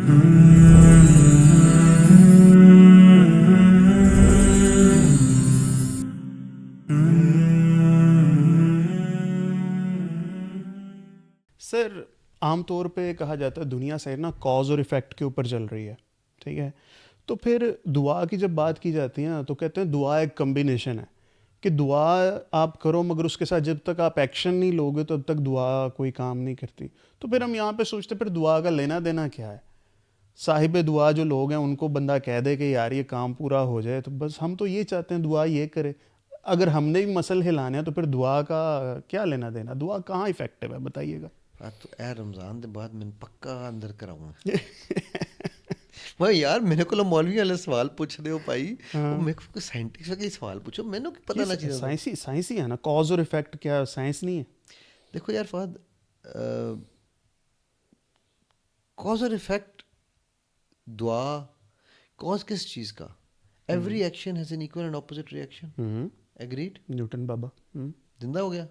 سر عام طور پہ کہا جاتا ہے دنیا سے نا کاز اور ایفیکٹ کے اوپر چل رہی ہے, ٹھیک ہے. تو پھر دعا کی جب بات کی جاتی ہے نا تو کہتے ہیں دعا ایک کمبینیشن ہے کہ دعا آپ کرو مگر اس کے ساتھ جب تک آپ ایکشن نہیں لو گے تب تک دعا کوئی کام نہیں کرتی. تو پھر ہم یہاں پہ سوچتے پھر دعا کا لینا دینا کیا ہے؟ صاحب دعا جو لوگ ہیں ان کو بندہ کہہ دے کہ یار یہ کام پورا ہو جائے تو بس ہم تو یہ چاہتے ہیں دعا یہ کرے. اگر ہم نے بھی مسل ہلانے ہیں تو پھر دعا کا کیا لینا دینا؟ دعا کہاں افیکٹو ہے بتائیے گا. تو اے رمضان دے بعد میں پکا اندر کراؤں بھائی یار میرے کو مولوی والے سوال پوچھ رہے ہو بھائی, وہ میرے کو سائنٹسٹ سوال پوچھو, میں نے پتہ نہ چاہیے. سائنسی ہے نا, کاز اور افیکٹ کیا سائنس نہیں ہے؟ دیکھو یار فہد, کاز اور افیکٹ دعا کاز کس چیز کا؟ Every action has an equal and opposite reaction. Agreed? Newton بابا زندہ ہو گیا.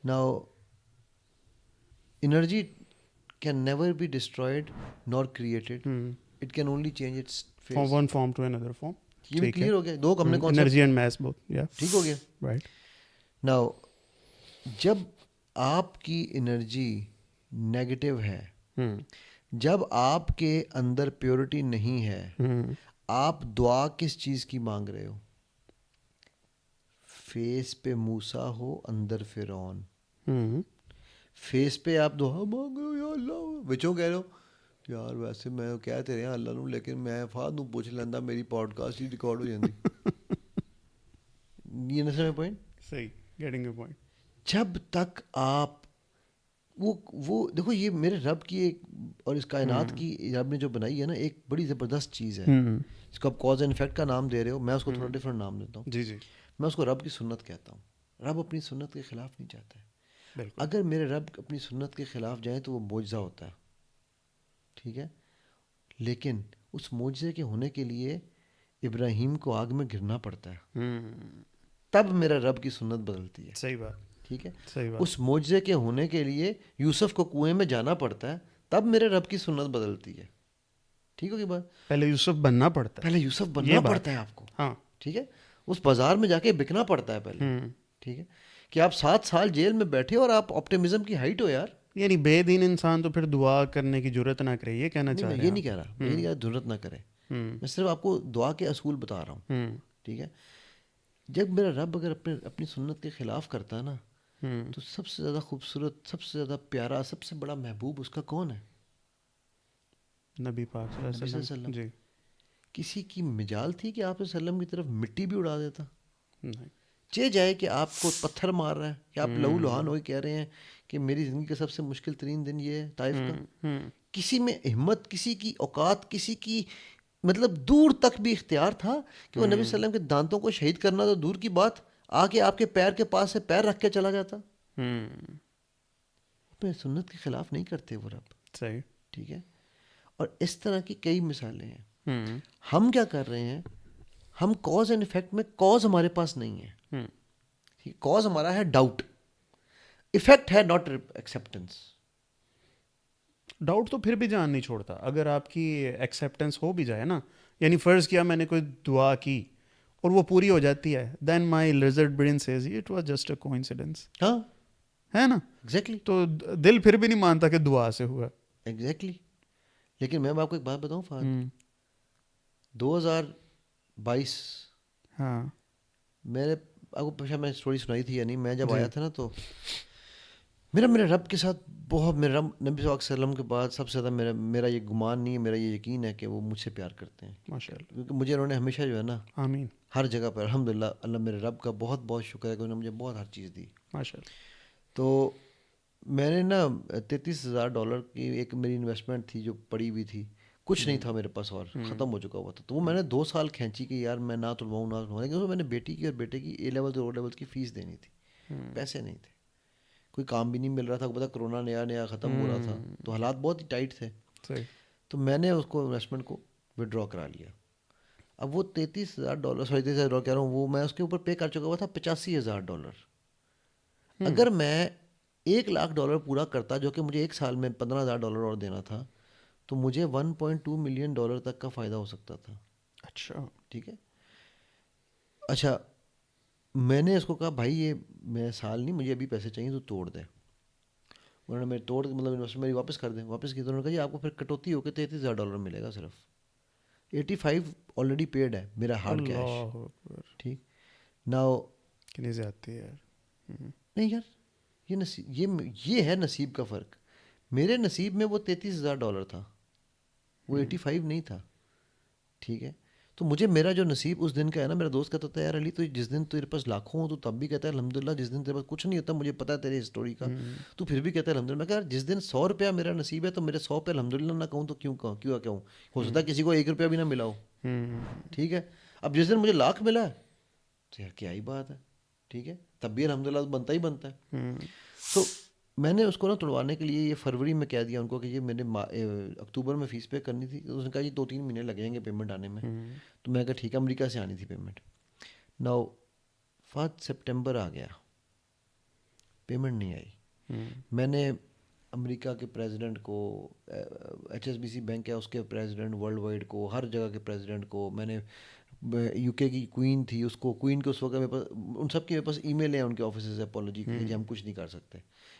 Now energy can never be destroyed nor created. It can only change its phase. From one form to another form. یہ بھی clear ہو گیا, دو ہم نے concept. Energy and mass both, ٹھیک ہو گیا. رائٹ. ناؤ جب آپ کی انرجی نیگیٹو ہے, جب آپ کے اندر پیورٹی نہیں ہے, آپ دعا کس چیز کی مانگ رہے ہو؟ فیس پہ موسیٰ ہو, اندر فرعون. فیس پہ آپ دعا مانگ رہے ہو یا اللہ, بچوں کہہ رہے ہو یار ویسے میں کہتے رہے اللہ نوں, لیکن میں فہد نوں پوچھ لینا میری پوڈ کاسٹ ہی ریکارڈ ہو جاتی. یہ نہ پوائنٹ صحیح, گیٹنگ اے پوائنٹ. جب تک آپ وہ دیکھو, یہ میرے رب کی ایک اور اس کائنات کی رب نے جو بنائی ہے نا, ایک بڑی زبردست چیز ہے. اس کو آپ کاز اینڈ افیکٹ کا نام دے رہے ہو, میں اس کو تھوڑا ڈفرینٹ نام دیتا ہوں. جی جی, میں اس کو رب کی سنت کہتا ہوں. رب اپنی سنت کے خلاف نہیں جاتا ہے. بالکل. اگر میرے رب اپنی سنت کے خلاف جائیں تو وہ معجزہ ہوتا ہے, ٹھیک ہے. لیکن اس معجزے کے ہونے کے لیے ابراہیم کو آگ میں گرنا پڑتا ہے, تب میرا رب کی سنت بدلتی ہے. صحیح بات, ٹھیک ہے. صحیح بات. اس معجزے کے ہونے کے لیے یوسف کو کنویں میں جانا پڑتا ہے, تب میرے رب کی سنت بدلتی ہے. ٹھیک ہوگی بات. پہلے یوسف بننا پڑتا ہے, پہلے یوسف بننا پڑتا ہے آپ کو. ہاں, ٹھیک ہے. اس بازار میں جا کے بکنا پڑتا ہے پہلے. ٹھیک ہے, کہ آپ 7 سال جیل میں بیٹھے اور آپ آپٹیمزم کی ہائٹ ہو یار. یعنی بے دین انسان تو پھر دعا کرنے کی ضرورت نہ کرے, یہ کہنا چاہ رہے ہیں؟ یہ نہیں کہہ رہا, میں نہیں کہہ رہا ضرورت نہ کرے, میں صرف آپ کو دعا کے اصول بتا رہا ہوں. ٹھیک ہے. جب میرا رب اگر اپنی سنت کے خلاف کرتا ہے نا, تو سب سے زیادہ خوبصورت, سب سے زیادہ پیارا, سب سے بڑا محبوب اس کا کون ہے؟ نبی پاک صلی اللہ علیہ وسلم. جی. کسی کی مجال تھی کہ آپ صلی اللہ علیہ وسلم کی طرف مٹی بھی اڑا دیتا؟ نہیں. چہ جائے کہ آپ کو پتھر مار رہا ہے, کہ آپ لہو لہان ہوئے کہہ رہے ہیں کہ میری زندگی کا سب سے مشکل ترین دن یہ ہے طائف کا. کسی میں ہمت, کسی کی اوقات, کسی کی مطلب دور تک بھی اختیار تھا کہ وہ نبی صلی اللہ علیہ وسلم کے دانتوں کو شہید کرنا تو دور کی بات, آ کے آپ کے پیر کے پاس سے پیر رکھ کے چلا جاتا. اپنے سنت کے خلاف نہیں کرتے وہ رب. صحیح. ٹھیک ہے. اور اس طرح کی کئی مثالیں ہیں. ہم کیا کر رہے ہیں, ہم کاز اینڈ افیکٹ میں, کاز ہمارے پاس نہیں ہے. کاز ہمارا ہے ڈاؤٹ, افیکٹ ہے ناٹ ایکسیپٹنس. ڈاؤٹ تو پھر بھی جان نہیں چھوڑتا اگر آپ کی ایکسیپٹنس ہو بھی جائے نا. یعنی فرض کیا میں نے کوئی دعا کی اور وہ پوری ہو جاتی ہے, then my lizard brain says it was just a coincidence. ہاں, ہے نا. ایگزیکٹلی. تو دل پھر بھی نہیں مانتا کہ دعا سے ہوا. ایگزیکٹلی. لیکن میں آپ کو ایک بات بتاؤں فہد, 2022 ہاں, میرے آپ کو پیچھے میں اسٹوری سنائی تھی یا نہیں, میں جب آیا تھا نا تو میرے رب کے ساتھ بہت, میرے رب نبی صلی اللہ علیہ وسلم کے بعد سب سے زیادہ میرا یہ گمان نہیں ہے, میرا یہ یقین ہے کہ وہ مجھ سے پیار کرتے ہیں. ماشاء اللہ. کیونکہ مجھے انہوں نے ہمیشہ جو ہے نا, آمین, ہر جگہ پر الحمدللہ, اللہ میرے رب کا بہت بہت شکر ہے کہ انہوں نے مجھے بہت ہر چیز دی. ماشاء اللہ. تو میں نے نا $33,000 کی ایک میری انویسٹمنٹ تھی جو پڑی ہوئی تھی, کچھ نہیں تھا میرے پاس اور ختم ہو چکا ہوا تھا. تو وہ میں نے 2 سال کھینچی کہ یار میں نہ تلواؤں نہ تلواؤں, لیکن میں نے بیٹی کی اور بیٹے کی A لیول اور O لیول کی فیس دینی تھی, پیسے نہیں تھے, کوئی کام بھی نہیں مل رہا تھا, پتا کرونا نیا ختم ہو رہا تھا, تو حالات بہت ہی ٹائٹ تھے. تو میں نے اس کو انویسٹمنٹ کو ودرا کرا لیا. اب وہ $33,000 کہہ رہا ہوں, وہ میں اس کے اوپر پے کر چکا ہوا تھا $85,000. اگر میں $1,00,000 پورا کرتا, جو کہ مجھے 1 سال میں $15,000 اور دینا تھا, تو مجھے $1.2 ملین تک کا فائدہ ہو سکتا تھا. اچھا. ٹھیک ہے. اچھا میں نے اس کو کہا بھائی یہ میں سال نہیں, مجھے ابھی پیسے چاہیے تو توڑ دیں. انہوں نے میرے توڑ مطلب انویسٹمنٹ میری واپس کر دیں. واپس کی تو انہوں نے کہا جی آپ کو پھر کٹوتی ہو کے $33,000 ملے گا صرف. 85 آلریڈی پیڈ ہے میرا ہارڈ کیش. اللہ اکبر. ٹھیک نا. کتنی زیادتی ہے یار. نہیں یار یہ نصیب, یہ ہے نصیب کا فرق. میرے نصیب میں وہ $33,000 تھا, وہ 85 نہیں تھا. ٹھیک ہے. تو مجھے میرا جو نصیب اس دن کا ہے نا, میرا دوست کہتا تھا یار علی تو جس دن تیرے پاس لاکھوں ہو تو تب بھی کہتا ہے الحمدللہ, جس دن تیرے پاس کچھ نہیں ہوتا, مجھے پتا ہے تیری ہسٹوری کا, تو پھر بھی کہتا ہے الحمدللہ. میں کہا یار جس دن $100 میرا نصیب ہے تو میرے 100 پہ الحمدللہ نہ کہوں تو کیوں کہوں. ہو سکتا ہے کسی کو $1 بھی نہ ملا ہو. ٹھیک ہے. اب جس دن مجھے لاکھ ملا ہے تو یار کیا ہی بات ہے. ٹھیک ہے. تب بھی الحمدللہ بنتا ہی بنتا ہے. تو میں نے اس کو نا توڑوانے کے لیے یہ فروری میں کہہ دیا ان کو کہ یہ میں نے اکتوبر میں فیس پے کرنی تھی. تو اس نے کہا یہ 2-3 مہینے لگیں گے پیمنٹ آنے میں. تو میں کہا ٹھیک ہے, امریکہ سے آنی تھی پیمنٹ. ناؤ 5 سپٹمبر آ گیا, پیمنٹ نہیں آئی. میں نے امریکہ کے پریزیڈنٹ کو, HSBC بینک ہے اس کے پریزیڈنٹ ورلڈ وائڈ کو, ہر جگہ کے پریزیڈنٹ کو, میں نے UK کی کوئین تھی اس کو, کوئین کے اس وقت میرے پاس ان سب کے میرے پاس ای میل ہیں ان کے آفیسز سے اپالوجی کے جی ہم کچھ نہیں کر سکتے,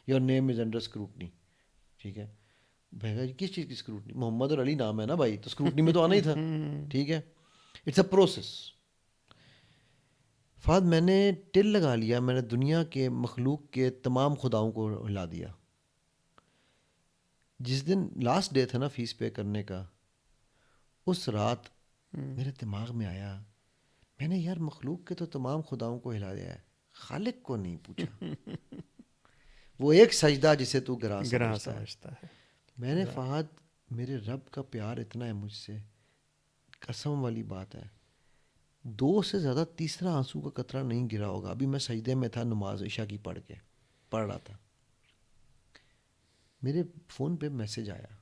your name is under scrutiny. ٹھیک ہے. میں کہا کس چیز کی اسکروٹنی, محمد اور علی نام ہے نا بھائی, تو اسکروٹنی میں تو آنا ہی تھا. ٹھیک ہے. It's a process. فہد میں نے ٹل لگا لیا, میں نے دنیا کے مخلوق کے تمام خداؤں کو ہلا دیا. جس دن لاسٹ ڈے تھا نا فیس پے کرنے کا, اس رات میرے دماغ میں آیا, میں نے یار مخلوق کے تو تمام خداؤں کو ہلا دیا ہے, خالق کو نہیں پوچھا. وہ ایک سجدہ جسے تو گراں سمجھتا ہے. میں نے فہد میرے رب کا پیار اتنا ہے مجھ سے, قسم والی بات ہے, 2 سے زیادہ تیسرا آنسو کا قطرہ نہیں گرا ہوگا. ابھی میں سجدے میں تھا, نماز عشاء کی پڑھ رہا تھا, میرے فون پہ میسج آیا.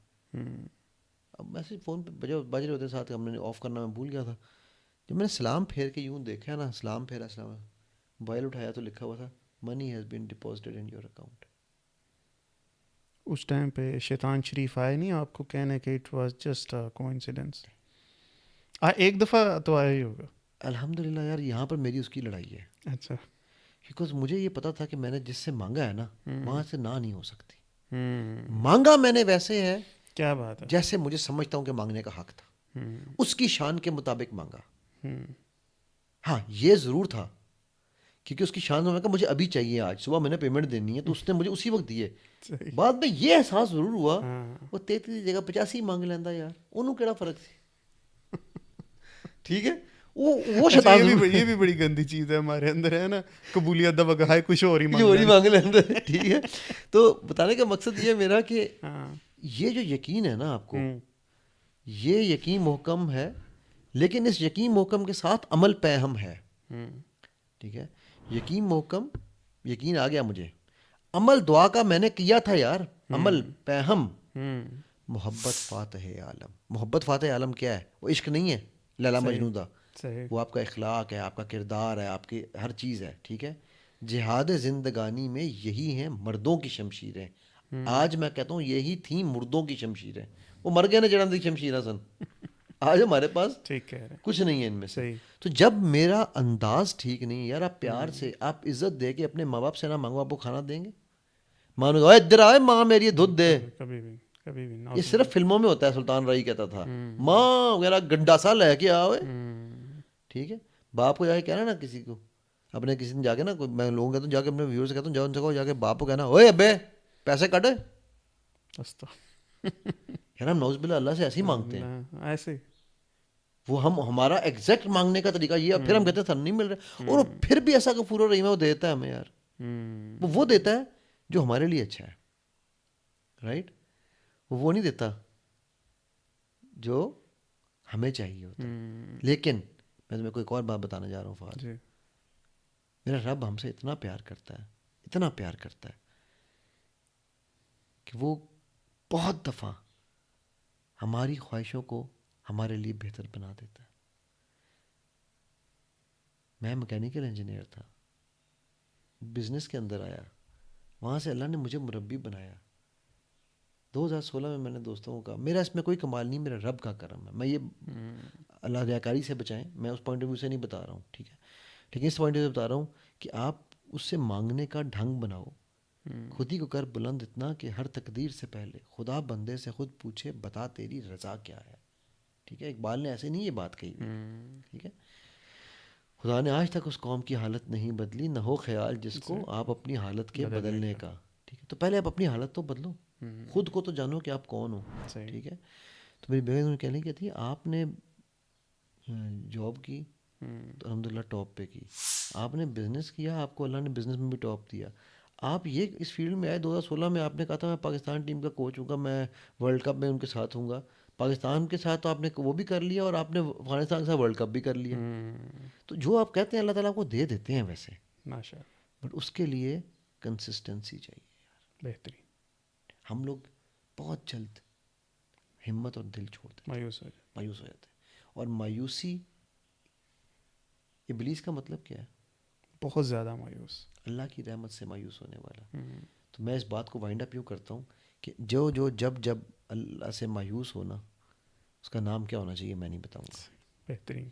اب میسج فون پہ بج رہے ہوتے ساتھ, ہم نے آف کرنا میں بھول گیا تھا. جب میں نے سلام پھیر کے یوں دیکھا نا, سلام پھیرا, موبائل اٹھایا تو لکھا ہوا تھا money has been deposited in your account. اس ٹائم پہ شیطان شریف آئے نہیں آپ کو کہنے کہ اٹ واز جسٹ کوئنسیڈنس؟ ایک دفعہ تو آیا ہی ہوگا. الحمدللہ یار یہاں پر میری اس کی لڑائی ہے. اچھا. بیکاز مجھے یہ پتا تھا کہ میں نے جس سے مانگا ہے نا وہاں سے نہ نہیں ہو سکتی. مانگا میں نے ویسے ہے, کیا بات ہے, جیسے مجھے سمجھتا ہوں کہ مانگنے کا حق تھا, اس کی شان کے مطابق مانگا. ہاں یہ ضرور تھا کیونکہ اس کی شان میں کہا مجھے ابھی چاہیے, آج صبح میں نے پیمنٹ دینی ہے, تو اس نے مجھے اسی وقت دیے. بعد میں یہ احساس ضرور ہوا وہ 33 جگہ 85 مانگ لینا یار, انہوں کیڑا فرق تھی. ٹھیک ہے. وہ شیطان یہ بھی بڑی گندی چیز ہے ہمارے اندر ہے نا, قبولیت دا بغائے کچھ اور ہی مانگ لینا. ٹھیک ہے. تو بتانے کا مقصد یہ میرا کہ یہ جو یقین ہے نا آپ کو, یہ یقین محکم ہے, لیکن اس یقین محکم کے ساتھ عمل پیہم ہے. ٹھیک ہے. یقین محکم, یقین آ گیا مجھے, عمل دعا کا میں نے کیا تھا یار, عمل پیہم. محبت فاتح عالم. محبت فاتح عالم کیا ہے؟ وہ عشق نہیں ہے لیلا مجنوں دا, وہ آپ کا اخلاق ہے, آپ کا کردار ہے, آپ کی ہر چیز ہے. ٹھیک ہے. جہاد زندگانی میں یہی ہیں مردوں کی شمشیریں. آج میں کہتا ہوں یہی تھیں مردوں کی شمشیریں. وہ مر گئے نا جڑاں دی شمشیراں سن, آج ہمارے پاس کچھ نہیں ہے ان میں سے. تو جب میرا انداز ٹھیک نہیں یار, آپ پیار سے, آپ عزت دے کے اپنے ماں باپ سے نہ مانگو, آپ کو کھانا دیں گے؟ ماں نے ادھر آئے, ماں میری دودھ دے. یہ صرف فلموں میں ہوتا ہے, سلطان رائی کہتا تھا ماں وغیرہ گنڈا سا لے کے آوے. ٹھیک ہے. باپ کو جا کے کہنا نا کسی کو, اپنے کسی دن جا کے نا, میں لوگوں کہتا ہوں جا کے اپنے ویور سے کہتا ہوں جاؤ ان سے کہو جا کے باپ کو کہنا اوے ابے پیسے کٹ. یار ہم نوز باللہ اللہ سے ایسے ہی مانگتے ہیں, ایسے وہ ہمارا ایگزیکٹ مانگنے کا طریقہ یہ, پھر ہم کہتے ہیں سر نہیں مل رہا, اور پھر بھی ایسا غفور الرحیم ہے, وہ دیتا ہے ہمیں یار. وہ دیتا ہے جو ہمارے لیے اچھا ہے, رائٹ. وہ نہیں دیتا جو ہمیں چاہیے ہوتا. لیکن میں تمہیں کوئی ایک اور بات بتانا جا رہا ہوں فہد, میرا رب ہم سے اتنا پیار کرتا ہے, اتنا پیار کرتا ہے کہ وہ بہت دفعہ ہماری خواہشوں کو ہمارے لیے بہتر بنا دیتا ہے. میں میکینیکل انجینئر تھا, بزنس کے اندر آیا, وہاں سے اللہ نے مجھے مربی بنایا. 2016 میں میں نے دوستوں کو کہا میرا اس میں کوئی کمال نہیں، میرا رب کا کرم ہے. میں یہ اللہ ریاکاری سے بچائیں، میں اس پوائنٹ آف ویو سے نہیں بتا رہا ہوں، ٹھیک ہے، لیکن اس پوائنٹ آف ویو سے بتا رہا ہوں کہ آپ اس سے مانگنے کا ڈھنگ بناؤ. خود ہی کو کر بلند اتنا کہ ہر تقدیر سے پہلے خدا بندے سے خود پوچھے بتا تیری رضا کیا ہے. ٹھیک ہے، اقبال نے ایسے نہیں یہ بات کہی ہوئی. ٹھیک ہے، خدا نے آج تک اس قوم کی حالت نہیں بدلی، نہ ہو خیال جس کو آپ اپنی حالت کے بدلنے کا. ٹھیک ہے، تو پہلے آپ اپنی حالت تو بدلو، خود کو تو جانو کہ آپ کون ہو. ٹھیک ہے، تو میری بیگم کہنے کہتی ہے آپ نے جاب کی تو الحمدللہ ٹاپ پہ کی، آپ نے بزنس کیا، آپ کو اللہ نے بزنس میں بھی ٹاپ دیا. آپ یہ اس فیلڈ میں آئے 2016 میں، آپ نے کہا تھا میں پاکستان ٹیم کا کوچ ہوں گا، میں ورلڈ کپ میں ان کے ساتھ ہوں گا. پاکستان کے ساتھ تو آپ نے وہ بھی کر لیا اور آپ نے افغانستان کے ساتھ ورلڈ کپ بھی کر لیا. تو جو آپ کہتے ہیں اللہ تعالیٰ کو دے دیتے ہیں ویسے، ماشاء اللہ، بٹ اس کے لیے کنسسٹنسی چاہیے. بہترین. ہم لوگ بہت جلد ہمت اور دل چھوڑ دیتے ہیں، مایوس ہو جائے. مایوس ہو جاتے ہیں. اور مایوسی، ابلیس کا مطلب کیا ہے؟ بہت زیادہ مایوس. اللہ کی رحمت سے مایوس ہونے والا. تو میں اس بات کو وائنڈ اپ یوں کرتا ہوں کہ جو جب اللہ سے مایوس ہونا، اس کا نام کیا ہونا چاہیے میں نہیں بتاؤں گا. بہترین.